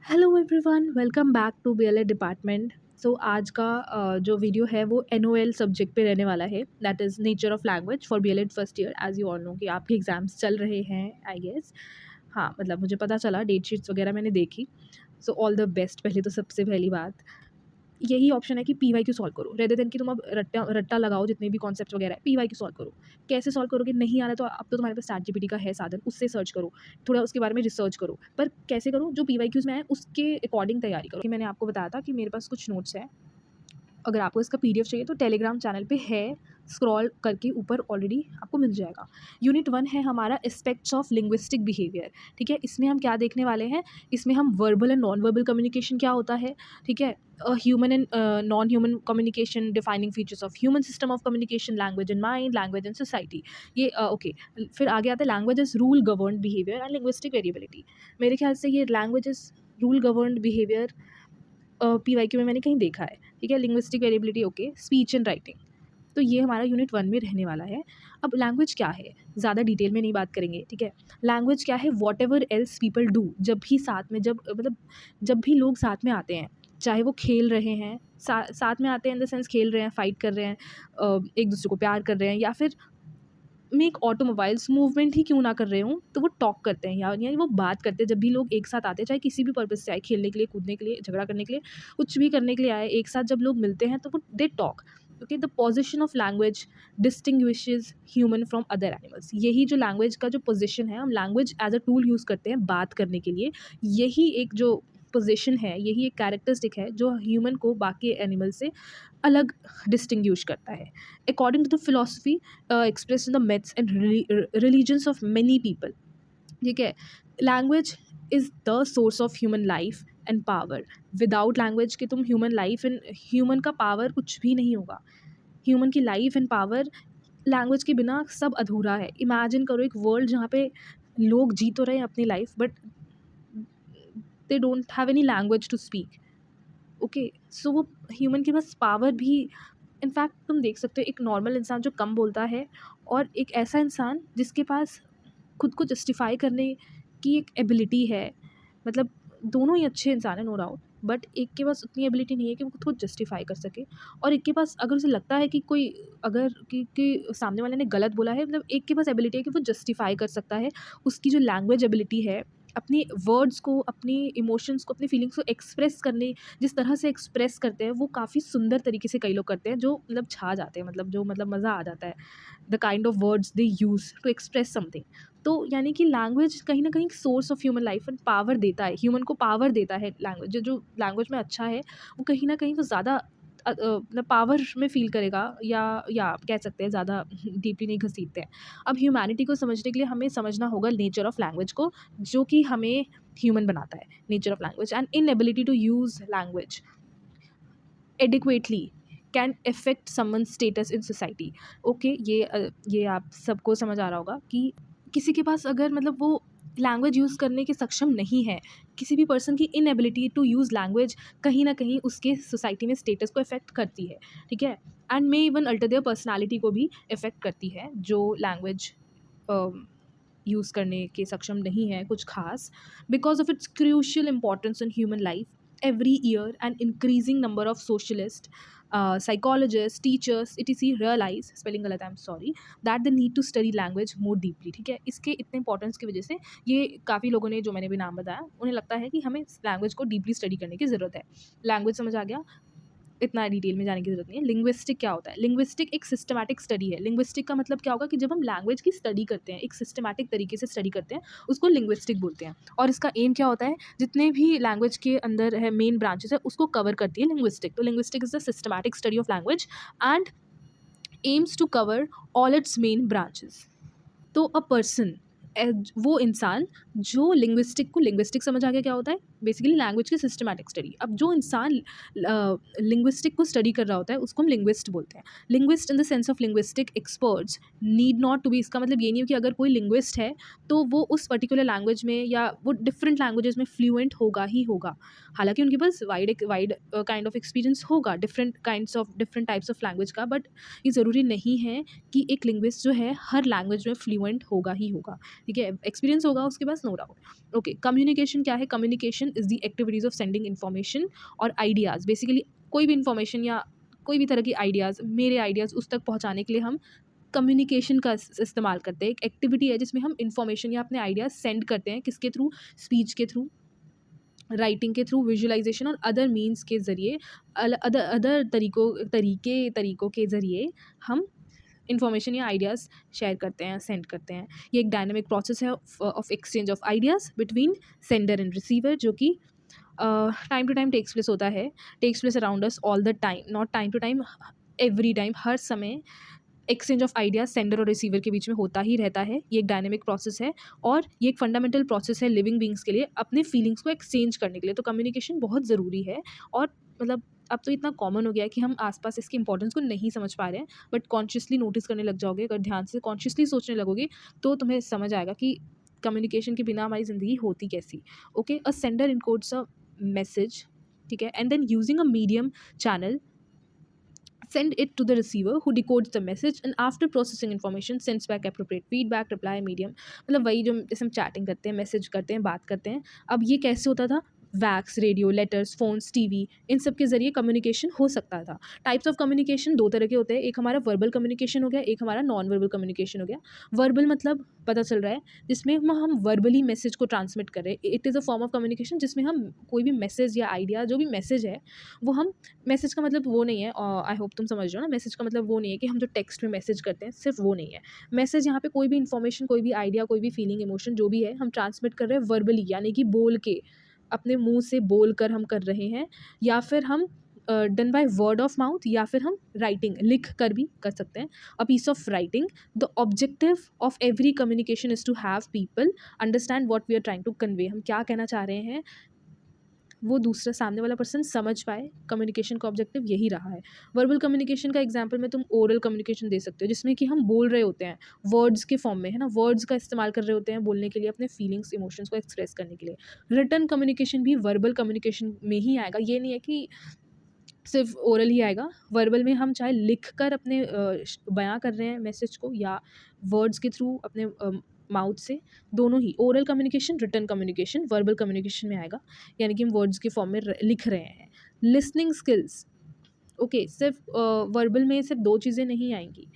Hello everyone, welcome back to BLA department. So आज का जो वीडियो है वो एनओएल सब्जेक्ट पे रहने वाला है, that is nature of language for BElEd first year. As you all know कि आपके एग्जाम्स चल रहे हैं आई गेस। हाँ, मतलब मुझे पता चला, डेट शीट्स वगैरह मैंने देखी। So all the best. पहले तो सबसे पहली बात यही ऑप्शन है कि पी वाई क्यू सॉल्व करो, रेदर देन कि तुम अब रट्टा रट्टा लगाओ जितने भी कॉन्सेप्ट वगैरह है, पी वाई क्यू सॉल्व करो। कैसे सॉल्व करोगे? नहीं आ रहा तो अब तो तुम्हारे पास चैट जीपीटी का है साधन, उससे सर्च करो, थोड़ा उसके बारे में रिसर्च करो। पर कैसे करो? जो पी वाई क्यूज़ में है उसके अकॉर्डिंग तैयारी करो। कि मैंने आपको बताया था कि मेरे पास कुछ नोट्स हैं, अगर आपको इसका पीडीएफ चाहिए तो टेलीग्राम चैनल पे है, स्क्रॉल करके ऊपर ऑलरेडी आपको मिल जाएगा। यूनिट 1 है हमारा एस्पेक्ट्स ऑफ लिंग्विस्टिक बिहेवियर। ठीक है, इसमें हम क्या देखने वाले हैं? इसमें हम verbal and non verbal communication क्या होता है, ठीक है, human and non human communication, defining features of human system of communication, language and mind, language and society. ये ओके। फिर आगे आता है language is rule governed behaviour and linguistic variability. मेरे ख्याल से ये language is rule governed behaviour PYQ में मैंने कहीं देखा है। ठीक है, linguistic variability okay, speech and writing. तो ये हमारा यूनिट 1 में रहने वाला है। अब लैंग्वेज क्या है, ज़्यादा डिटेल में नहीं बात करेंगे। ठीक है, लैंग्वेज क्या है? What ever else people do, जब भी साथ में, जब मतलब जब भी लोग साथ में आते हैं, चाहे वो खेल रहे हैं, साथ में आते हैं इन द सेंस खेल रहे हैं, फाइट कर रहे हैं, एक दूसरे को प्यार कर रहे हैं, या फिर मेक ऑटोमोबाइल्स मूवमेंट ही क्यों ना कर रहे हों, तो वो टॉक करते हैं, यानी वो बात करते हैं। जब भी लोग एक साथ आते हैं, चाहे किसी भी पर्पज़ से आए, खेलने के लिए, कूदने के लिए, झगड़ा करने के लिए, कुछ भी करने के लिए आए, एक साथ जब लोग मिलते हैं तो वो they talk. Okay, the position of language distinguishes human from other animals. यही जो लैंग्वेज का जो पोजीशन है, हम language as a tool use करते हैं बात करने के लिए। यही एक जो पोजीशन है, यही एक कैरेक्टरिस्टिक है जो ह्यूमन को बाकी एनिमल से अलग डिस्टिंग्विश करता है। According to the philosophy express in the myths and religions of many people. ठीक है, language is the source of human life and power. Without language के तुम ह्यूमन लाइफ एंड ह्यूमन का पावर कुछ भी नहीं होगा। ह्यूमन की लाइफ एंड पावर लैंग्वेज के बिना सब अधूरा है। इमेजिन करो एक वर्ल्ड जहाँ पे लोग जी तो रहे हैं अपनी life, but they don't have any language to speak. Okay, so वो ह्यूमन के पास पावर भी, इनफैक्ट तुम देख सकते हो एक नॉर्मल इंसान जो कम बोलता है, और एक ऐसा इंसान जिसके पास खुद को जस्टिफाई करने की एक एबिलिटी है। मतलब दोनों ही अच्छे इंसान हैं, नो डाउट, बट एक के पास उतनी एबिलिटी नहीं है कि वो खुद को जस्टिफाई कर सके, और एक के पास अगर उसे लगता है कि कोई, अगर कि सामने वाले ने गलत बोला है, मतलब एक के पास एबिलिटी है कि वो जस्टिफाई कर सकता है। उसकी जो लैंग्वेज एबिलिटी है, अपनी वर्ड्स को, अपनी इमोशंस को, अपनी फीलिंग्स को एक्सप्रेस करने, जिस तरह से एक्सप्रेस करते हैं वो काफ़ी सुंदर तरीके से कई लोग करते हैं, जो मतलब छा जाते हैं, मतलब जो मतलब मज़ा आ जाता है। The kind of words they use to express something. तो यानी कि लैंग्वेज कहीं ना कहीं source of human life and power देता है, ह्यूमन को पावर देता है। लैंग्वेज जो लैंग्वेज में अच्छा है, वो कहीं ना कहीं वो ज़्यादा मतलब पावर में फील करेगा, या आप कह सकते हैं ज़्यादा डीपली नहीं घसीटते हैं। अब ह्यूमैनिटी को समझने के लिए हमें समझना होगा नेचर ऑफ लैंग्वेज को, जो कि हमें ह्यूमन बनाता है। Nature of language and inability to use language adequately can affect someone status in society. Okay, ये आप सबको समझ आ रहा होगा कि किसी के पास अगर मतलब वो लैंग्वेज यूज़ करने के सक्षम नहीं है, किसी भी पर्सन की इनएबिलिटी टू यूज़ लैंग्वेज कहीं ना कहीं उसके सोसाइटी में स्टेटस को इफेक्ट करती है। ठीक है, and may even alter their personality को भी इफेक्ट करती है, जो लैंग्वेज यूज़ करने के सक्षम नहीं है कुछ खास। Because of its crucial importance in human life, every year an increasing number of socialists, psychologists, teachers etc realize, spelling गलत है, I'm sorry, that they need to study language more deeply। ठीक है, इसके इतने इंपॉर्टेंस की वजह से ये काफ़ी लोगों ने, जो मैंने भी नाम बताया, उन्हें लगता है कि हमें लैंग्वेज को डीपली स्टडी करने की ज़रूरत है। लैंग्वेज समझ आ गया, इतना डिटेल में जाने की ज़रूरत नहीं है। लिंग्विस्टिक क्या होता है? लिंग्विस्टिक एक सिस्टमैटिक स्टडी है। लिंग्विस्टिक का मतलब क्या होगा कि जब हम लैंग्वेज की स्टडी करते हैं, एक सिस्टमैटिक तरीके से स्टडी करते हैं, उसको लिंग्विस्टिक बोलते हैं। और इसका एम क्या होता है? जितने भी लैंग्वेज के अंदर है मेन ब्रांचेस है, उसको कवर करती है लिंग्विस्टिक। तो linguistic is the systematic study of language and aims to cover all its main branches. तो अ पर्सन, वो इंसान जो लिंग्विस्टिक समझ आ गया क्या होता है? बेसिकली लैंग्वेज की सिस्टमैटिक स्टडी। अब जो इंसान लिंग्विस्टिक को स्टडी कर रहा होता है उसको हम लिंग्विस्ट बोलते हैं। Linguist in the sense of linguistic experts need not to be, इसका मतलब ये नहीं हो कि अगर कोई लिंग्विस्ट है तो वो उस पर्टिकुलर लैंग्वेज में या वो डिफरेंट लैंग्वेजेस में फ्लुएंट होगा ही होगा। हालांकि उनके पास वाइड काइंड ऑफ एक्सपीरियंस होगा डिफरेंट टाइप्स ऑफ लैंग्वेज का, बट ये ज़रूरी नहीं है कि एक लिंग्विस्ट जो है हर लैंग्वेज में फ्लुएंट होगा ही होगा। ठीक है, एक्सपीरियंस होगा उसके पास, नो डाउट। ओके, कम्युनिकेशन क्या है? Communication is the activities of sending information और आइडियाज़। बेसिकली कोई भी इन्फॉर्मेशन या कोई भी तरह की आइडियाज़, मेरे आइडियाज़ उस तक पहुँचाने के लिए हम कम्युनिकेशन का इस्तेमाल करते हैं। एक एक्टिविटी है जिसमें हम इन्फॉर्मेशन या अपने आइडियाज़ सेंड करते हैं, किसके थ्रू? स्पीच के थ्रू, राइटिंग के थ्रू, विजुअलाइजेशन और अदर मीन्स के ज़रिए, अदर अदर तरीकों के ज़रिए हम इन्फॉर्मेशन या आइडियाज़ शेयर करते हैं, सेंड करते हैं। ये एक डायनामिक प्रोसेस है of exchange of ideas between sender and receiver, जो कि time to time takes place around us all the time, not time to time, every time, हर समय एक्सचेंज ऑफ आइडियाज़ सेंडर और रिसीवर के बीच में होता ही रहता है। ये एक डायनेमिक प्रोसेस है और ये एक फंडामेंटल प्रोसेस है लिविंग बींग्स के लिए अपने फीलिंग्स को एक्सचेंज करने के लिए। तो कम्युनिकेशन बहुत ज़रूरी है और मतलब अब तो इतना कॉमन हो गया है कि हम आसपास इसकी इंपॉर्टेंस को नहीं समझ पा रहे हैं, बट कॉन्शियसली नोटिस करने लग जाओगे, अगर ध्यान से कॉन्शियसली सोचने लगोगे तो तुम्हें समझ आएगा कि कम्युनिकेशन के बिना हमारी ज़िंदगी होती कैसी। Okay, a sender encodes a message, ठीक है, and then using a medium channel send it to the receiver who decodes the message and after processing information sends back appropriate feedback, reply, medium। मतलब वही जो जैसे हम chatting करते हैं, message करते हैं, बात करते हैं। अब ये कैसे होता था? Fax, radio, letters, phones, TV, इन सब के ज़रिए कम्युनिकेशन हो सकता था। टाइप्स ऑफ कम्युनिकेशन दो तरह के होते हैं, एक हमारा वर्बल कम्युनिकेशन हो गया, एक हमारा नॉन वर्बल कम्युनिकेशन हो गया। वर्बल मतलब पता चल रहा है जिसमें हम वर्बली मैसेज को ट्रांसमिट कर रहे हैं। It is a form of communication जिसमें हम कोई भी मैसेज या आइडिया, जो भी मैसेज है वो हम, मैसेज का मतलब वो नहीं है, आई होप तुम समझ रहे हो ना, मैसेज का मतलब वो नहीं है कि हम जो टेक्स्ट में मैसेज करते हैं, सिर्फ वो नहीं है। मैसेज यहाँ पे कोई भी इन्फॉर्मेशन, कोई भी आइडिया, कोई भी फीलिंग, इमोशन जो भी है हम ट्रांसमिट कर रहे हैं वर्बली, यानी कि बोल के, अपने मुंह से बोल कर हम कर रहे हैं, या फिर हम done by word of mouth, या फिर हम राइटिंग लिख कर भी कर सकते हैं। A piece of writing, the objective of every communication is to have people understand what we are trying to convey. हम क्या कहना चाह रहे हैं वो दूसरा सामने वाला पर्सन समझ पाए, कम्युनिकेशन का ऑब्जेक्टिव यही रहा है। वर्बल कम्युनिकेशन का एग्जांपल में तुम ओरल कम्युनिकेशन दे सकते हो, जिसमें कि हम बोल रहे होते हैं वर्ड्स के फॉर्म में, है ना, वर्ड्स का इस्तेमाल कर रहे होते हैं बोलने के लिए, अपने फीलिंग्स, इमोशंस को एक्सप्रेस करने के लिए। रिटन कम्युनिकेशन भी वर्बल कम्युनिकेशन में ही आएगा, ये नहीं है कि सिर्फ ओरल ही आएगा। वर्बल में हम चाहे लिख कर अपने बयां कर रहे हैं मैसेज को, या वर्ड्स के थ्रू अपने माउथ से, दोनों ही, oral communication, written communication, verbal communication में आएगा, यानी कि हम वर्ड्स के फॉर्म में लिख रहे हैं। लिसनिंग स्किल्स, ओके, सिर्फ वर्बल में सिर्फ दो चीज़ें नहीं आएंगी,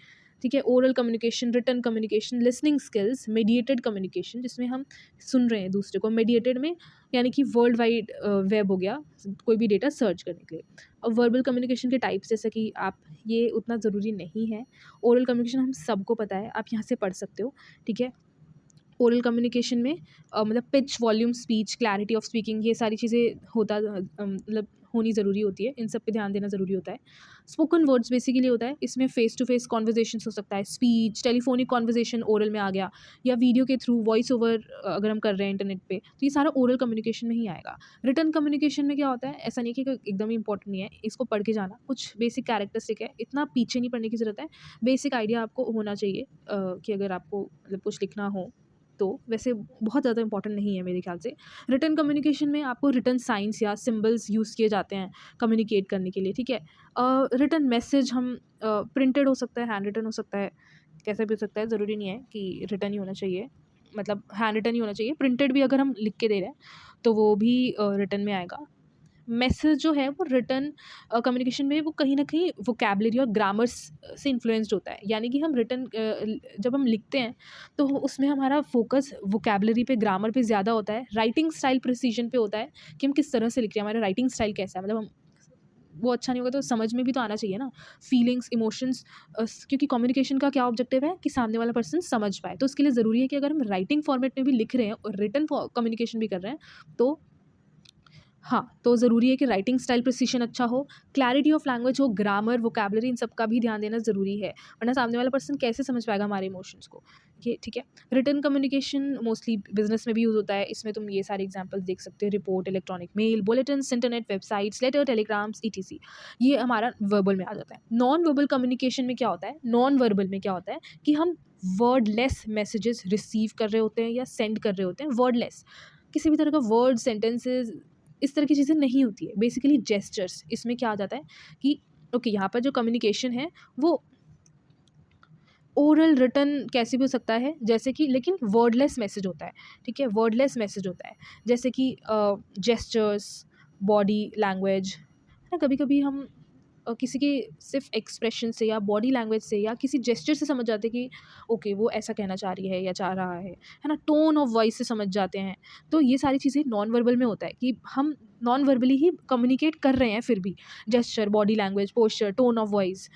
ठीक है, oral communication, written communication, listening skills, mediated communication जिसमें हम सुन रहे हैं दूसरे को, मीडिएटेड में यानी कि वर्ल्ड वाइड वेब हो गया, कोई भी डेटा सर्च करने के लिए। और वर्बल कम्युनिकेशन के टाइप्स, जैसा कि आप, ये उतना ज़रूरी नहीं है, ओरल कम्युनिकेशन हम सबको पता है, आप यहाँ से पढ़ सकते हो, ठीक है। ओरल कम्युनिकेशन में मतलब pitch, volume, speech, clarity of speaking, ये सारी चीज़ें मतलब होनी ज़रूरी होती है, इन सब पे ध्यान देना ज़रूरी होता है। स्पोकन वर्ड्स बेसिकली होता है, इसमें फेस टू फेस कॉन्वर्जेशन हो सकता है, स्पीच, टेलीफोनिक कॉन्वर्जेशन ओरल में आ गया, या वीडियो के थ्रू वॉइस ओवर अगर हम कर रहे हैं इंटरनेट पे, तो ये सारा ओरल कम्युनिकेशन में ही आएगा। रिटन कम्युनिकेशन में क्या होता है, ऐसा नहीं कि एकदम ही इंपॉर्टेंट नहीं है, इसको पढ़ के जाना, कुछ बेसिक कैरेक्टरिस्टिक है, इतना पीछे नहीं पढ़ने की ज़रूरत है, बेसिक आइडिया आपको होना चाहिए कि अगर आपको मतलब कुछ लिखना हो तो, वैसे बहुत ज़्यादा इंपॉर्टेंट नहीं है मेरे ख्याल से। रिटन कम्युनिकेशन में आपको रिटन साइंस या सिंबल्स यूज़ किए जाते हैं कम्युनिकेट करने के लिए, ठीक है। रिटन मैसेज हम प्रिंटेड हो सकता है, हैंड रिटन हो सकता है, कैसा भी हो सकता है, ज़रूरी नहीं है कि रिटन ही होना चाहिए, मतलब हैंड रिटन ही होना चाहिए। प्रिंटेड भी अगर हम लिख के दे रहे हैं तो वो भी रिटन में आएगा। मैसेज जो है वो रिटन कम्युनिकेशन में वो कहीं न कहीं वोकैब्युलरी और ग्रामर्स से इन्फ्लुएंस्ड होता है, यानी कि हम रिटन जब हम लिखते हैं तो उसमें हमारा फोकस वोकैब्युलरी पे, ग्रामर पे ज़्यादा होता है, राइटिंग स्टाइल प्रिसीजन पे होता है कि हम किस तरह से लिख रहे हैं, हमारा राइटिंग स्टाइल कैसा है, मतलब हम, वो अच्छा नहीं होगा तो समझ में भी तो आना चाहिए ना, फीलिंग्स, इमोशंस, क्योंकि कम्युनिकेशन का क्या ऑब्जेक्टिव है कि सामने वाला पर्सन समझ पाए, तो उसके लिए ज़रूरी है कि अगर हम राइटिंग फॉर्मेट में भी लिख रहे हैं और रिटन कम्युनिकेशन भी कर रहे हैं तो, हाँ, तो ज़रूरी है कि राइटिंग स्टाइल प्रिसिशन अच्छा हो, क्लैरिटी ऑफ लैंग्वेज हो, ग्रामर, वोकैब्युलरी, इन सब का भी ध्यान देना ज़रूरी है, वरना सामने वाला पर्सन कैसे समझ पाएगा हमारे इमोशंस को, ये ठीक है। रिटन कम्युनिकेशन मोस्टली बिजनेस में भी यूज़ होता है, इसमें तुम ये सारे एग्जांपल्स देख सकते हो, report, electronic mail, bulletins, internet, websites, letter, telegrams, ETC, ये हमारा वर्बल में आ जाता है। नॉन वर्बल कम्युनिकेशन में क्या होता है, नॉन वर्बल में क्या होता है कि हम वर्डलेस मैसेजेस रिसीव कर रहे होते हैं या सेंड कर रहे होते हैं, वर्डलेस, किसी भी तरह का वर्ड, सेंटेंसेस, इस तरह की चीज़ें नहीं होती है, बेसिकली जेस्चर्स। इसमें क्या आ जाता है कि ओके, यहाँ पर जो कम्युनिकेशन है वो ओरल रिटन कैसे भी हो सकता है, जैसे कि लेकिन वर्डलेस मैसेज होता है, ठीक है, वर्डलेस मैसेज होता है, जैसे कि जेस्चर्स, बॉडी लैंग्वेज है ना। कभी कभी हम किसी के सिर्फ एक्सप्रेशन से या बॉडी लैंग्वेज से या किसी जेस्चर से समझ जाते हैं कि ओके वो ऐसा कहना चाह रही है या चाह रहा है ना। टोन ऑफ वॉइस से समझ जाते हैं। तो ये सारी चीज़ें नॉन वर्बल में होता है कि हम नॉन वर्बली ही कम्युनिकेट कर रहे हैं, फिर भी gesture, body language, posture, tone of voice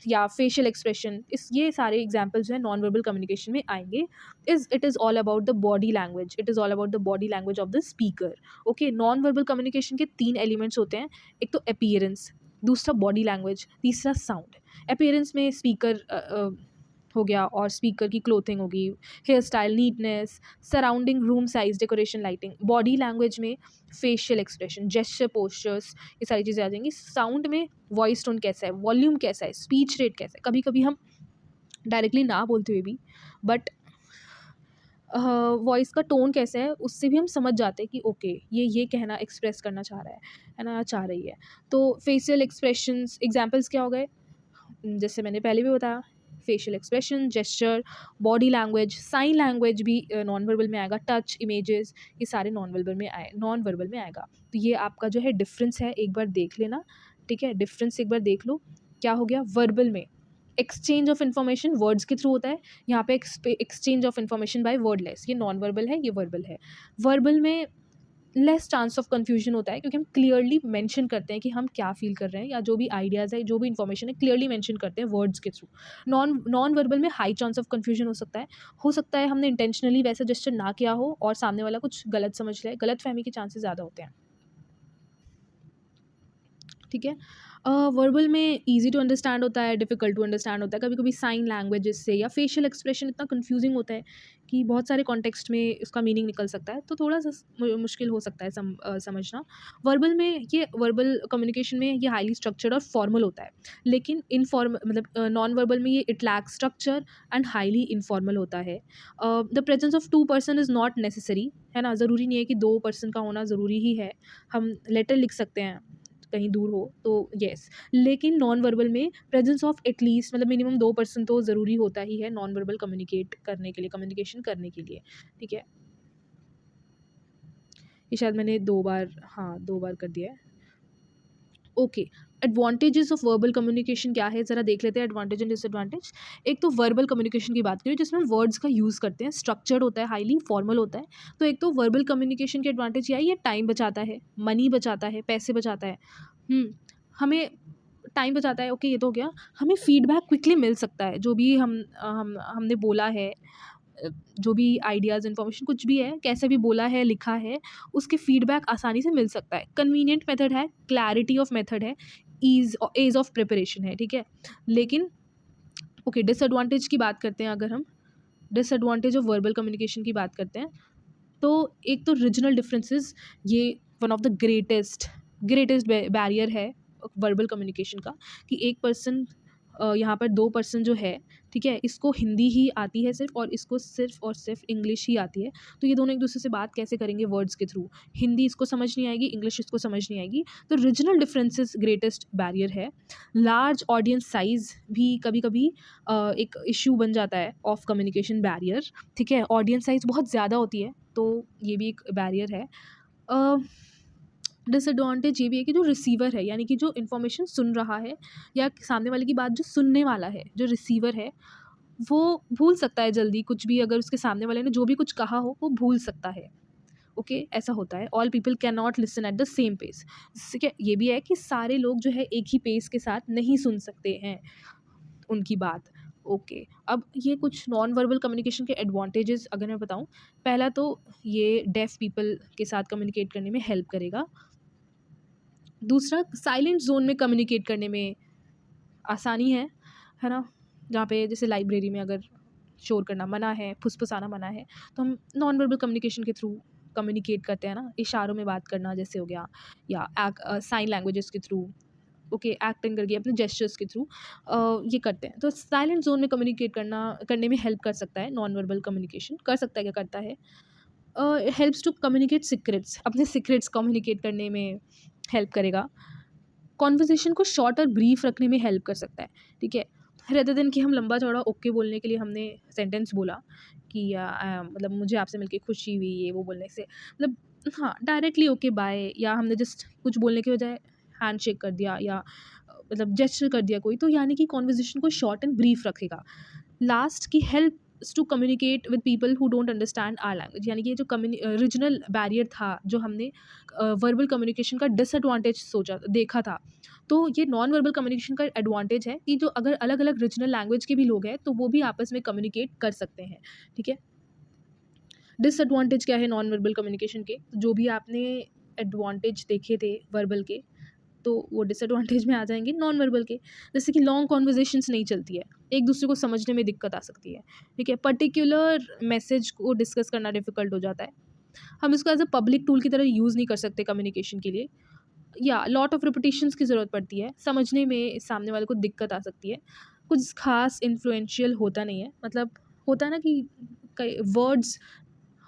या फेशियल एक्सप्रेशन, इस ये सारे एग्जाम्पल्स जो है नॉन वर्बल कम्युनिकेशन में आएंगे। It is all about the body language, it is all about the body language of the speaker. Okay, non verbal communication के 3 elements होते हैं। एक तो अपीयरेंस, दूसरा बॉडी लैंग्वेज, तीसरा साउंड। अपीयरेंस में स्पीकर हो गया और स्पीकर की क्लोथिंग होगी, hair style, neatness, surrounding, room size, decoration, lighting. Body language में फेशियल एक्सप्रेशन, जेस्चर, पोस्चर्स, ये सारी चीज़ें आ जाएंगी। साउंड में वॉइस टोन कैसा है, वॉल्यूम कैसा है, स्पीच रेट कैसा है। कभी कभी हम डायरेक्टली ना बोलते हुए भी बट वॉइस का टोन कैसा है उससे भी हम समझ जाते हैं कि ओके ये कहना एक्सप्रेस करना चाह रहा है ना, चाह रही है। तो फेशियल एक्सप्रेशंस एग्जांपल्स क्या हो गए, जैसे मैंने पहले भी बताया, facial expression, gesture, body language, sign language भी नॉन वर्बल में आएगा, टच, इमेजेस, ये सारे नॉन वर्बल में आएगा। तो ये आपका जो है डिफरेंस है, एक बार देख लेना, ठीक है। डिफरेंस एक बार देख लो। क्या हो गया, वर्बल में एक्सचेंज ऑफ इन्फॉर्मेशन वर्ड्स के थ्रू होता है, यहाँ पे exchange of information bye wordless, ये नॉन वर्बल है, ये वर्बल है। वर्बल में लेस चांस ऑफ कन्फ्यूजन होता है क्योंकि हम क्लियरली मेंशन करते हैं कि हम क्या फील कर रहे हैं, या जो भी आइडियाज़ है, जो भी इन्फॉर्मेशन है, क्लियरली मेंशन करते हैं वर्ड्स के थ्रू। नॉन वर्बल में हाई चांस ऑफ कन्फ्यूजन हो सकता है हमने इंटेंशनली वैसा जेस्चर ना किया हो और सामने वाला कुछ गलत समझ ले, गलत फहमी के चांसेस ज़्यादा होते हैं, ठीक है। वर्बल में ईजी टू अंडरस्टैंड होता है, डिफ़िकल्ट टू अंडरस्टैंड होता है। कभी कभी साइन लैंग्वेजेस से या फेशियल एक्सप्रेशन इतना कंफ्यूजिंग होता है कि बहुत सारे कॉन्टेक्स्ट में इसका मीनिंग निकल सकता है, तो थोड़ा सा मुश्किल हो सकता है समझना। वर्बल में ये वर्बल कम्युनिकेशन में ये हाईली स्ट्रक्चर्ड और फॉर्मल होता है, लेकिन इनफॉर्मल मतलब नॉन वर्बल में ये it lax structure and highly informal होता है। The presence of 2 person is not necessary, है ना, ज़रूरी नहीं है कि 2 पर्सन का होना ज़रूरी ही है। हम लेटर लिख सकते हैं कहीं दूर हो तो येस, लेकिन नॉन वर्बल में प्रेजेंस ऑफ एटलीस्ट मतलब मिनिमम 2 पर्सन तो ज़रूरी होता ही है नॉन वर्बल कम्युनिकेट करने के लिए, कम्युनिकेशन करने के लिए, ठीक है। ये शायद मैंने 2 बार, हाँ 2 बार कर दिया है। Okay, advantages of verbal communication क्या है, ज़रा देख लेते हैं एडवांटेज एंड डिसएडवांटेज। एक तो वर्बल कम्युनिकेशन की बात करें जिसमें हम वर्ड्स का यूज़ करते हैं, स्ट्रक्चर्ड होता है, हाईली फॉर्मल होता है। तो एक तो वर्बल कम्युनिकेशन के एडवांटेज यह है, ये टाइम बचाता है, मनी बचाता है, पैसे बचाता है। हमें टाइम बचाता है, ओके ये तो हो गया। हमें फीडबैक क्विकली मिल सकता है, जो भी हमने बोला है, जो भी आइडियाज़, इन्फॉर्मेशन कुछ भी है, कैसे भी बोला है, लिखा है, उसके फीडबैक आसानी से मिल सकता है। कन्वीनियंट मेथड है, क्लैरिटी ऑफ मेथड है, ईज़ ऑफ प्रिपरेशन है, ठीक है। लेकिन ओके, डिसएडवांटेज की बात करते हैं, अगर हम डिसएडवांटेज ऑफ वर्बल कम्युनिकेशन की बात करते हैं, तो एक तो रीजनल डिफरेंसेस, ये one of the greatest barrier है वर्बल कम्युनिकेशन का, कि एक पर्सन यहाँ पर 2 पर्सन जो है, ठीक है, इसको हिंदी ही आती है सिर्फ और इसको सिर्फ और सिर्फ इंग्लिश ही आती है। तो ये दोनों एक दूसरे से बात कैसे करेंगे वर्ड्स के थ्रू, हिंदी इसको समझ नहीं आएगी, इंग्लिश इसको समझ नहीं आएगी। तो रीजनल डिफरेंसेस ग्रेटेस्ट बैरियर है। लार्ज ऑडियंस साइज़ भी कभी कभी एक इशू बन जाता है ऑफ कम्युनिकेशन बैरियर, ठीक है। ऑडियंस साइज़ बहुत ज़्यादा होती है तो ये भी एक बैरियर है। डिसएडवांटेज ये भी है कि जो रिसीवर है, यानी कि जो इन्फॉर्मेशन सुन रहा है या सामने वाले की बात जो सुनने वाला है, जो रिसीवर है, वो भूल सकता है जल्दी कुछ भी, अगर उसके सामने वाले ने जो भी कुछ कहा हो वो भूल सकता है। ओके, ऐसा होता है। All people can not listen at the same pace. ये भी है कि सारे लोग जो है एक ही पेस के साथ नहीं सुन सकते हैं उनकी बात। ओके, अब ये कुछ नॉन वर्बल कम्युनिकेशन के एडवांटेजेस अगर मैं बताऊं, पहला तो ये डेफ पीपल के साथ कम्युनिकेट करने में हेल्प करेगा। दूसरा, साइलेंट जोन में कम्युनिकेट करने में आसानी है ना। जहाँ पे जैसे लाइब्रेरी में अगर शोर करना मना है, फुसफुसाना मना है, तो हम नॉन वर्बल कम्युनिकेशन के थ्रू कम्युनिकेट करते हैं ना, इशारों में बात करना जैसे हो गया, या साइन लैंग्वेजेस के थ्रू, ओके, एक्टिंग करके अपने जेस्चर्स के थ्रू ये करते हैं। तो साइलेंट जोन में कम्युनिकेट करने में हेल्प कर सकता है नॉन वर्बल कम्युनिकेशन, कर सकता है, क्या करता है, हेल्प्स टू कम्युनिकेट सीक्रेट्स, अपने सीक्रेट्स कम्युनिकेट करने में हेल्प करेगा। कॉन्वर्जेसन को शॉर्ट और ब्रीफ रखने में हेल्प कर सकता है, ठीक है। रेदर देन कि हम लंबा चौड़ा ओके बोलने के लिए हमने सेंटेंस बोला कि मतलब मुझे आपसे मिलके खुशी हुई, ये वो बोलने से मतलब हाँ, डायरेक्टली ओके बाय, या हमने जस्ट कुछ बोलने के बजाय हैंडशेक कर दिया या मतलब जेस्चर कर दिया कोई, तो यानी कि कॉन्वर्जेसन को शॉर्ट एंड ब्रीफ रखेगा। लास्ट की help to communicate with people who don't understand our language, यानी कि ये जो रीजनल बैरियर था जो हमने वर्बल कम्युनिकेशन का डिसएडवांटेज सोचा देखा था, तो ये नॉन वर्बल कम्युनिकेशन का एडवांटेज है कि जो अगर अलग अलग रीजनल लैंग्वेज के भी लोग हैं तो वो भी आपस में कम्युनिकेट कर सकते हैं। ठीक है, डिसएडवांटेज क्या है नॉन वर्बल कम्युनिकेशन के, जो भी आपने एडवांटेज देखे थे वर्बल के, तो वो डिसएडवांटेज में आ जाएंगे नॉन वर्बल के। जैसे कि लॉन्ग कॉन्वर्जेशंस नहीं चलती है, एक दूसरे को समझने में दिक्कत आ सकती है। ठीक है, पर्टिकुलर मैसेज को डिस्कस करना डिफिकल्ट हो जाता है, हम इसको एज अ पब्लिक टूल की तरह यूज़ नहीं कर सकते कम्युनिकेशन के लिए, या लॉट ऑफ रिपीटिशंस की ज़रूरत पड़ती है, समझने में सामने वाले को दिक्कत आ सकती है, कुछ खास इन्फ्लुएंशियल होता नहीं है। मतलब होता है ना कि कई वर्ड्स,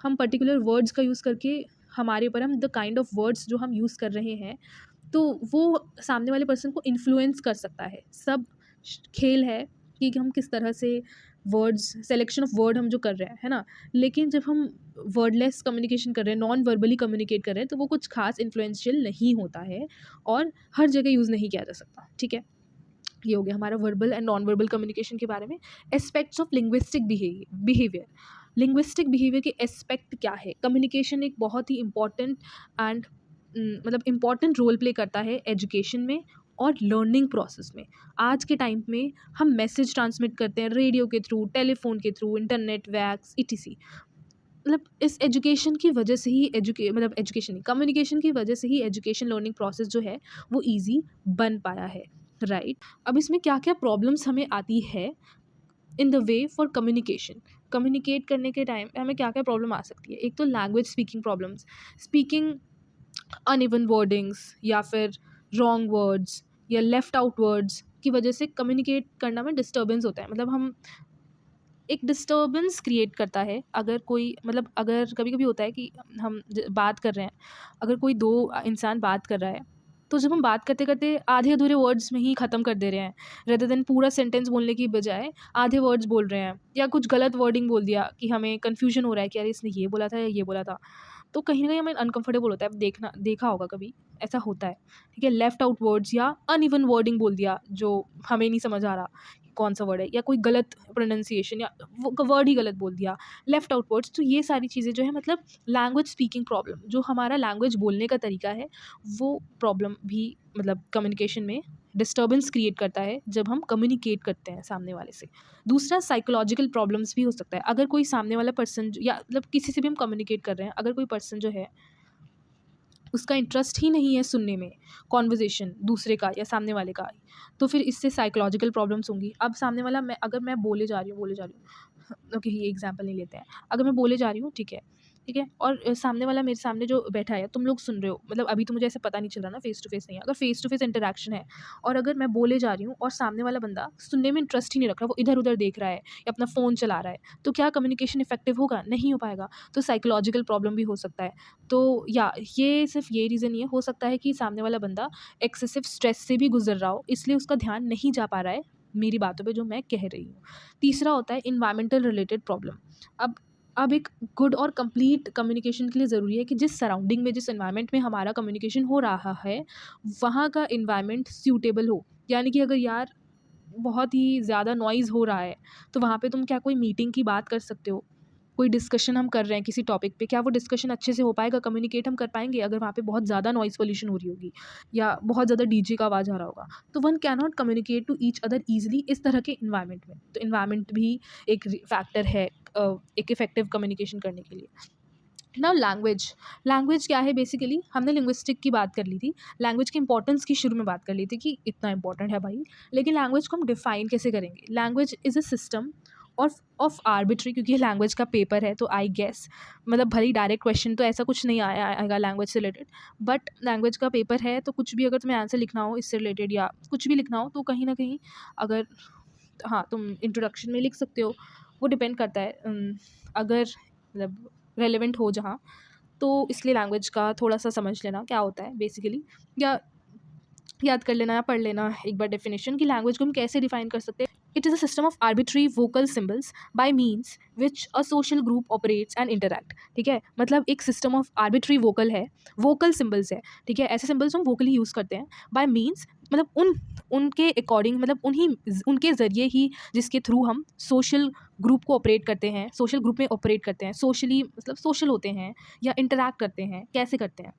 हम पर्टिकुलर वर्ड्स का यूज़ करके हमारे ऊपर, हम द काइंड ऑफ वर्ड्स जो हम यूज़ कर रहे हैं, तो वो सामने वाले पर्सन को इन्फ्लुएंस कर सकता है। सब खेल है कि हम किस तरह से वर्ड्स, सिलेक्शन ऑफ वर्ड हम जो कर रहे हैं, है ना। लेकिन जब हम वर्डलेस कम्युनिकेशन कर रहे हैं, नॉन वर्बली कम्युनिकेट कर रहे हैं, तो वो कुछ खास इन्फ्लुएंशियल नहीं होता है और हर जगह यूज़ नहीं किया जा सकता। ठीक है, ये हो गया हमारा verbal and non verbal communication के बारे में। Aspects of linguistic behaviour, linguistic behaviour के एस्पेक्ट क्या है। कम्युनिकेशन एक बहुत ही इंपॉर्टेंट एंड मतलब इम्पॉर्टेंट रोल प्ले करता है एजुकेशन में और लर्निंग प्रोसेस में। आज के टाइम में हम मैसेज ट्रांसमिट करते हैं रेडियो के थ्रू, टेलीफोन के थ्रू, इंटरनेट, वैक्स, ईटीसी। मतलब इस एजुकेशन की वजह से ही एजुकेशन नहीं, कम्युनिकेशन की वजह से ही एजुकेशन लर्निंग प्रोसेस जो है वो ईजी बन पाया है, राइट। अब इसमें क्या क्या प्रॉब्लम्स हमें आती है in the way for communication, communicate करने के टाइम हमें क्या क्या प्रॉब्लम आ सकती है। एक तो language speaking problems, speaking uneven wordings या फिर रॉन्ग वर्ड्स या लेफ्ट आउट वर्ड्स की वजह से कम्युनिकेट करना में डिस्टर्बेंस होता है। मतलब हम एक डिस्टर्बेंस क्रिएट करता है अगर कोई, मतलब अगर कभी कभी होता है कि हम बात कर रहे हैं, अगर कोई दो इंसान बात कर रहा है, तो जब हम बात करते करते आधे अधूरे वर्ड्स में ही ख़त्म कर दे रहे हैं, रेदर देन पूरा सेंटेंस बोलने की बजाय आधे वर्ड्स बोल रहे हैं, या कुछ गलत वर्डिंग बोल दिया कि हमें कन्फ्यूजन हो रहा है कि अरे इसने ये बोला था या ये बोला था, तो कहीं ना कहीं हमें अनकंफर्टेबल होता है। देखा होगा कभी ऐसा होता है। ठीक है, लेफ्ट आउट वर्ड्स या अनइवन वर्डिंग बोल दिया जो हमें नहीं समझ आ रहा कि कौन सा वर्ड है, या कोई गलत प्रोनाउंसिएशन या वर्ड ही गलत बोल दिया, लेफ्ट आउट वर्ड्स। तो ये सारी चीज़ें जो है मतलब लैंग्वेज स्पीकिंग प्रॉब्लम, जो हमारा लैंग्वेज बोलने का तरीका है, वो प्रॉब्लम भी मतलब कम्युनिकेशन में डिस्टर्बेंस क्रिएट करता है जब हम कम्युनिकेट करते हैं सामने वाले से। दूसरा साइकोलॉजिकल प्रॉब्लम्स भी हो सकता है। अगर कोई सामने वाला पर्सन या मतलब किसी से भी हम कम्युनिकेट कर रहे हैं, अगर कोई पर्सन जो है उसका इंटरेस्ट ही नहीं है सुनने में, कॉन्वर्जेसन दूसरे का या सामने वाले का, तो फिर इससे साइकोलॉजिकल प्रॉब्लम्स होंगी। अब सामने वाला, अगर मैं बोले जा रही हूँ ओके, ये एग्जांपल नहीं लेते हैं, अगर मैं बोले जा रही हूँ, ठीक है, और सामने वाला मेरे सामने जो बैठा है, तुम लोग सुन रहे हो, मतलब अभी तो मुझे ऐसा पता नहीं चल रहा ना, फेस टू फेस नहीं है, अगर फेस टू फेस इंटरेक्शन है और अगर मैं बोले जा रही हूँ और सामने वाला बंदा सुनने में इंटरेस्ट ही नहीं रख रहा, वो इधर उधर देख रहा है या अपना फ़ोन चला रहा है, तो क्या कम्युनिकेशन इफेक्टिव होगा? नहीं हो पाएगा। तो साइकोलॉजिकल प्रॉब्लम भी हो सकता है। तो या ये सिर्फ ये रीज़न नहीं है, हो सकता है कि सामने वाला बंदा एक्सेसिव स्ट्रेस से भी गुजर रहा हो, इसलिए उसका ध्यान नहीं जा पा रहा है मेरी बातों पे जो मैं कह रही हूँ। तीसरा होता है इन्वायरमेंटल रिलेटेड प्रॉब्लम। अब एक गुड और कंप्लीट कम्युनिकेशन के लिए ज़रूरी है कि जिस सराउंडिंग में, जिस एनवायरनमेंट में हमारा कम्युनिकेशन हो रहा है, वहाँ का एनवायरनमेंट सूटेबल हो। यानी कि अगर यार बहुत ही ज़्यादा नॉइज़ हो रहा है, तो वहाँ पे तुम क्या कोई मीटिंग की बात कर सकते हो? कोई डिस्कशन हम कर रहे हैं किसी टॉपिक पे, क्या वो डिस्कशन अच्छे से हो पाएगा? कम्युनिकेट हम कर पाएँगे अगर वहाँ पे बहुत ज़्यादा नॉइज़ पॉल्यूशन हो रही होगी या बहुत ज़्यादा डीजे का आवाज़ आ रहा होगा? तो one can not communicate to each other easily इस तरह के एनवायरनमेंट में। तो एनवायरनमेंट भी एक फैक्टर है एक इफ़ेक्टिव कम्युनिकेशन करने के लिए। नाउ लैंग्वेज क्या है बेसिकली, हमने लिंग्विस्टिक की बात कर ली थी, लैंग्वेज की इंपॉर्टेंस की शुरू में बात कर ली थी कि इतना इंपॉर्टेंट है भाई, लेकिन लैंग्वेज को हम डिफाइन कैसे करेंगे? Language is a system of arbitrary, क्योंकि लैंग्वेज का पेपर है, तो आई गेस मतलब भले ही डायरेक्ट क्वेश्चन तो ऐसा कुछ नहीं आएगा लैंग्वेज से रिलेटेड, बट लैंग्वेज का पेपर है, तो कुछ भी अगर तुम्हें आंसर लिखना हो इससे रिलेटेड या कुछ भी लिखना हो, तो कहीं ना कहीं अगर हाँ तुम इंट्रोडक्शन में लिख सकते हो, वो डिपेंड करता है अगर मतलब रेलेवेंट हो जहाँ, तो इसलिए लैंग्वेज का थोड़ा सा समझ लेना क्या होता है बेसिकली, या याद कर लेना या पढ़ लेना एक बार डेफिनेशन कि लैंग्वेज को हम कैसे डिफाइन कर सकते हैं। It is a system of arbitrary vocal symbols bye means which a social group operates and interact. ठीक है, मतलब एक सिस्टम ऑफ आर्बिट्री वोकल है, वोकल सिम्बल्स है। ठीक है, ऐसे सिम्बल्स हम वोकली यूज़ करते हैं। बाय मीन्स मतलब उनके अकॉर्डिंग, मतलब उनके ज़रिए ही, जिसके थ्रू हम सोशल ग्रुप को ऑपरेट करते हैं, सोशल ग्रुप में ऑपरेट करते हैं, सोशली मतलब सोशल होते हैं या इंटरैक्ट करते हैं। कैसे करते हैं?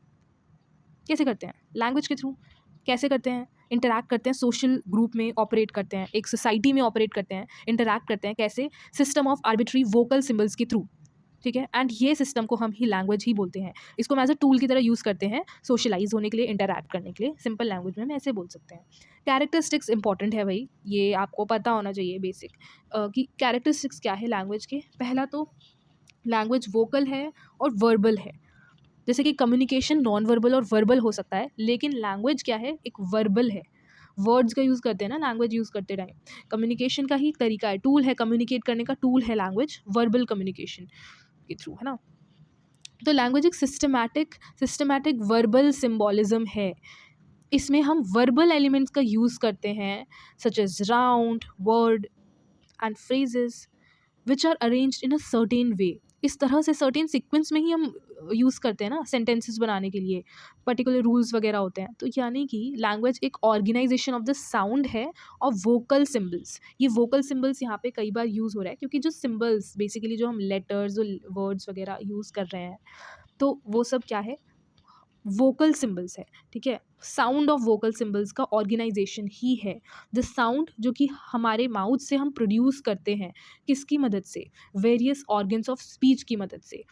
कैसे करते हैं? लैंग्वेज के थ्रू। कैसे करते हैं? इंटरैक्ट करते हैं, सोशल ग्रुप में ऑपरेट करते हैं, एक सोसाइटी में ऑपरेट करते हैं, इंटरैक्ट करते हैं। कैसे? System of arbitrary vocal symbols के थ्रू। ठीक है, एंड ये सिस्टम को हम ही लैंग्वेज ही बोलते हैं। इसको हम एज अ टूल की तरह यूज़ करते हैं सोशलाइज होने के लिए, इंटरैक्ट करने के लिए। सिंपल लैंग्वेज में हम ऐसे बोल सकते हैं। कैरेक्टरिस्टिक्स इंपॉर्टेंट है भाई, ये आपको पता होना चाहिए बेसिक कि कैरेक्टरिस्टिक्स क्या है लैंग्वेज के। पहला तो लैंग्वेज वोकल है और वर्बल है। जैसे कि कम्युनिकेशन नॉन वर्बल और वर्बल हो सकता है, लेकिन लैंग्वेज क्या है? एक वर्बल है। वर्ड्स का यूज़ करते हैं ना लैंग्वेज यूज़ करते टाइम। कम्युनिकेशन का ही तरीका है, टूल है, कम्युनिकेट करने का टूल है लैंग्वेज, वर्बल कम्युनिकेशन के थ्रू, है ना। तो लैंग्वेज एक सिस्टमैटिक वर्बल सिम्बॉलिज्म है। इसमें हम वर्बल एलिमेंट्स का यूज़ करते हैं, such as round word and phrases which are arranged in a certain way. इस तरह से सर्टेन सीक्वेंस में ही हम यूज़ करते हैं ना सेंटेंसेस बनाने के लिए, पर्टिकुलर रूल्स वगैरह होते हैं। तो यानी कि लैंग्वेज एक ऑर्गेनाइजेशन ऑफ द साउंड है और वोकल सिम्बल्स। ये वोकल सिम्बल्स यहाँ पे कई बार यूज़ हो रहा है, क्योंकि जो सिम्बल्स बेसिकली जो हम लेटर्स और वर्ड्स वगैरह यूज़ कर रहे हैं, तो वो सब क्या है? वोकल सिम्बल्स है। ठीक है, साउंड ऑफ वोकल सिम्बल्स का ऑर्गेनाइजेशन ही है द साउंड, जो कि हमारे माउथ से हम प्रोड्यूस करते हैं। किसकी मदद से? वेरियस ऑर्गन्स ऑफ स्पीच की मदद से।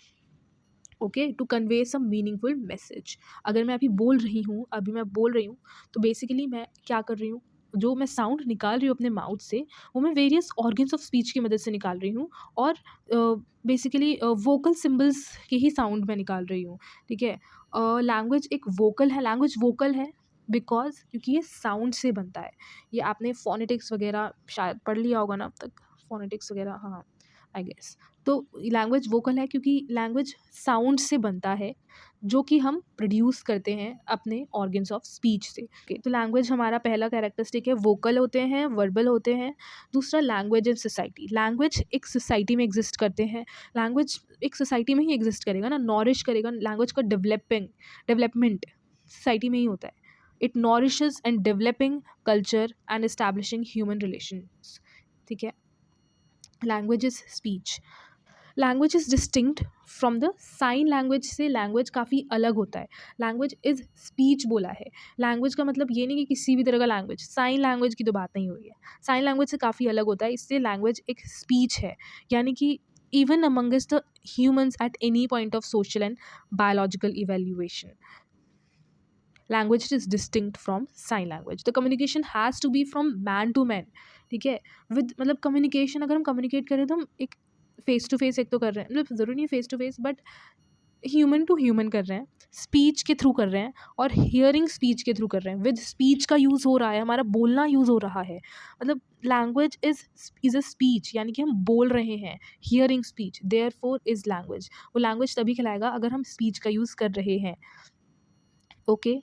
Okay, to convey some meaningful message. अगर मैं अभी मैं बोल रही हूँ, तो बेसिकली मैं क्या कर रही हूँ? जो मैं साउंड निकाल रही हूँ अपने माउथ से, वो मैं वेरियस ऑर्गन्स ऑफ स्पीच की मदद से निकाल रही हूँ, और बेसिकली वोकल सिम्बल्स के ही साउंड मैं निकाल रही हूँ। ठीक है, लैंग्वेज एक वोकल है, लैंग्वेज वोकल है बिकॉज क्योंकि ये साउंड से बनता है। ये आपने फोनेटिक्स वगैरह शायद पढ़ लिया होगा ना अब तक, फोनेटिक्स वगैरह, हाँ आई गेस। तो लैंग्वेज वोकल है क्योंकि लैंग्वेज साउंड से बनता है, जो कि हम प्रोड्यूस करते हैं अपने ऑर्गन्स ऑफ स्पीच से। तो लैंग्वेज हमारा पहला कैरेक्टरिस्टिक है, वोकल होते हैं, वर्बल होते हैं। दूसरा लैंग्वेज इन सोसाइटी। लैंग्वेज एक सोसाइटी में एग्जिस्ट करते हैं। लैंग्वेज एक सोसाइटी में ही एग्जिस्ट करेगा ना, नॉरिश करेगा। लैंग्वेज का डेवलपमेंट सोसाइटी में ही होता है। It nourishes and developing culture and establishing human relations. ठीक है, language is speech. Language is distinct from the sign language से लैंग्वेज काफ़ी अलग होता है। लैंग्वेज इज़ स्पीच बोला है। लैंग्वेज का मतलब ये नहीं कि किसी भी तरह का लैंग्वेज, साइन लैंग्वेज की तो बात नहीं हो रही है। साइन लैंग्वेज से काफ़ी अलग होता है, इससे लैंग्वेज एक स्पीच है। यानी कि even amongst the humans at any point of social and biological evaluation, language is distinct from sign language. The communication has to be from man to man. ठीक है, विद मतलब कम्युनिकेशन, अगर हम communicate करें तो हम एक फेस टू फेस एक तो कर रहे हैं, मतलब ज़रूरी नहीं face to face, but human to human कर रहे हैं, स्पीच के थ्रू कर रहे हैं, और हियरिंग स्पीच के थ्रू कर रहे हैं। विद स्पीच का यूज़ हो रहा है, हमारा बोलना यूज़ हो रहा है। मतलब लैंग्वेज इज़ अ स्पीच, यानी कि हम बोल रहे हैं, hearing speech, therefore is language. वो लैंग्वेज तभी कहलाएगा अगर हम स्पीच का यूज़ कर रहे हैं। ओके,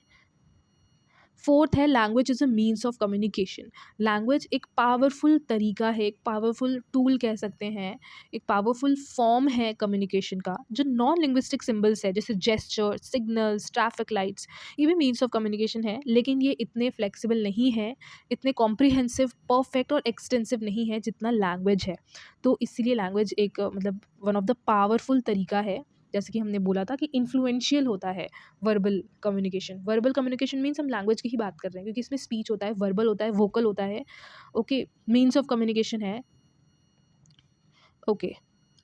फोर्थ है language is a means of communication. Language एक पावरफुल तरीका है, एक पावरफुल टूल कह सकते हैं, एक पावरफुल फॉर्म है कम्युनिकेशन का, जो नॉन लिंग्विस्टिक सिम्बल्स है, जैसे जेस्चर, सिग्नल्स, ट्रैफिक लाइट्स, ये भी मीन्स ऑफ कम्युनिकेशन है। लेकिन ये इतने फ्लेक्सिबल नहीं है, इतने कॉम्प्रिहेंसिव, परफेक्ट और एक्सटेंसिव नहीं है जितना लैंग्वेज है। तो इसीलिए लैंग्वेज एक मतलब वन ऑफ द पावरफुल तरीका है। जैसे कि हमने बोला था कि इन्फ्लुएंशियल होता है verbal communication. Verbal communication means हम लैंग्वेज की ही बात कर रहे हैं, क्योंकि इसमें स्पीच होता है, वर्बल होता है, वोकल होता है। ओके, मीन्स ऑफ कम्युनिकेशन है। ओके,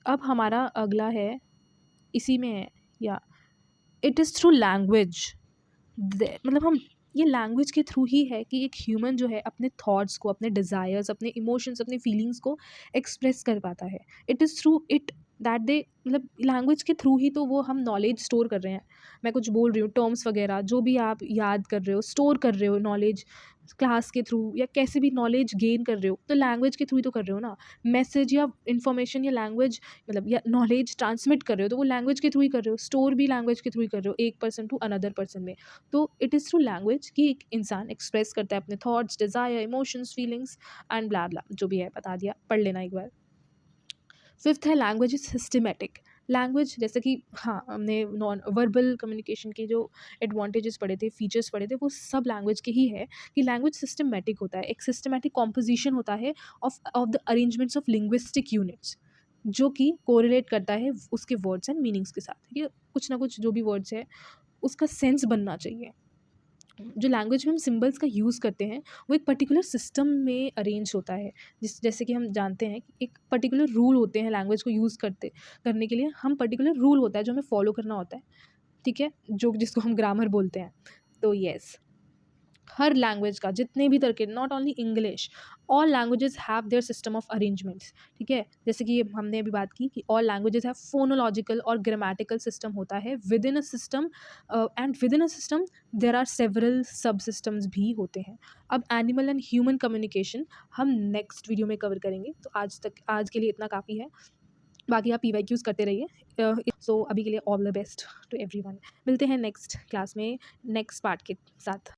अब हमारा अगला है, इसी में है, या इट इज़ थ्रू लैंग्वेज, मतलब हम ये लैंग्वेज के थ्रू ही है कि एक ह्यूमन जो है अपने थॉट्स को, अपने डिज़ायर्स, अपने इमोशंस, अपने फीलिंग्स को एक्सप्रेस कर पाता है। It is through it that they मतलब लैंग्वेज के थ्रू ही तो वो हम नॉलेज स्टोर कर रहे हैं। मैं कुछ बोल रही हूँ, टर्म्स वगैरह जो भी आप याद कर रहे हो, स्टोर कर रहे हो नॉलेज क्लास के थ्रू या कैसे भी नॉलेज गेन कर रहे हो, तो लैंग्वेज के थ्रू ही तो कर रहे हो ना। मैसेज या इन्फॉर्मेशन या लैंग्वेज मतलब या नॉलेज ट्रांसमिट कर रहे हो, तो वो लैंग्वेज के थ्रू ही कर रहे हो, स्टोर भी लैंग्वेज के थ्रू ही कर रहे हो, एक पर्सन टू अनदर पर्सन में। तो इट इज़ थ्रू लैंग्वेज कि एक इंसान एक्सप्रेस करता है अपने thoughts, desire, emotions, feelings and blah blah, जो भी है बता दिया, पढ़ लेना एक बार। फिफ्थ है लैंग्वेज इज सिस्टमेटिक। लैंग्वेज जैसे कि हाँ, हमने नॉन वर्बल कम्युनिकेशन के जो एडवांटेजेस पढ़े थे, फीचर्स पढ़े थे, वो सब लैंग्वेज के ही है कि लैंग्वेज सिस्टमेटिक होता है, एक सिस्टमेटिक कॉम्पोजिशन होता है of the arrangements of linguistic units, जो कि कोरिलेट करता है उसके वर्ड्स एंड मीनिंग्स के साथ। ये कुछ ना कुछ जो भी वर्ड्स है उसका सेंस बनना चाहिए। जो लैंग्वेज में हम सिंबल्स का यूज़ करते हैं वो एक पर्टिकुलर सिस्टम में अरेंज होता है। जैसे कि हम जानते हैं कि एक पर्टिकुलर रूल होते हैं लैंग्वेज को यूज़ करने के लिए, हम पर्टिकुलर रूल होता है जो हमें फॉलो करना होता है, ठीक है, जो जिसको हम ग्रामर बोलते हैं। तो यस, हर लैंग्वेज का जितने भी तरह के, not only English, all languages have their system of arrangements, ठीक है। जैसे कि हमने अभी बात की कि ऑल लैंग्वेजेस हैव फोनोलॉजिकल और ग्रामेटिकल सिस्टम होता है within a system, and within a system there are several subsystems भी होते हैं। अब एनिमल एंड ह्यूमन कम्युनिकेशन हम नेक्स्ट वीडियो में कवर करेंगे, तो आज के लिए इतना काफ़ी है। बाकी आप PYQs करते रहिए। सो अभी के लिए all the best to everyone. मिलते हैं नेक्स्ट क्लास में नेक्स्ट पार्ट के साथ।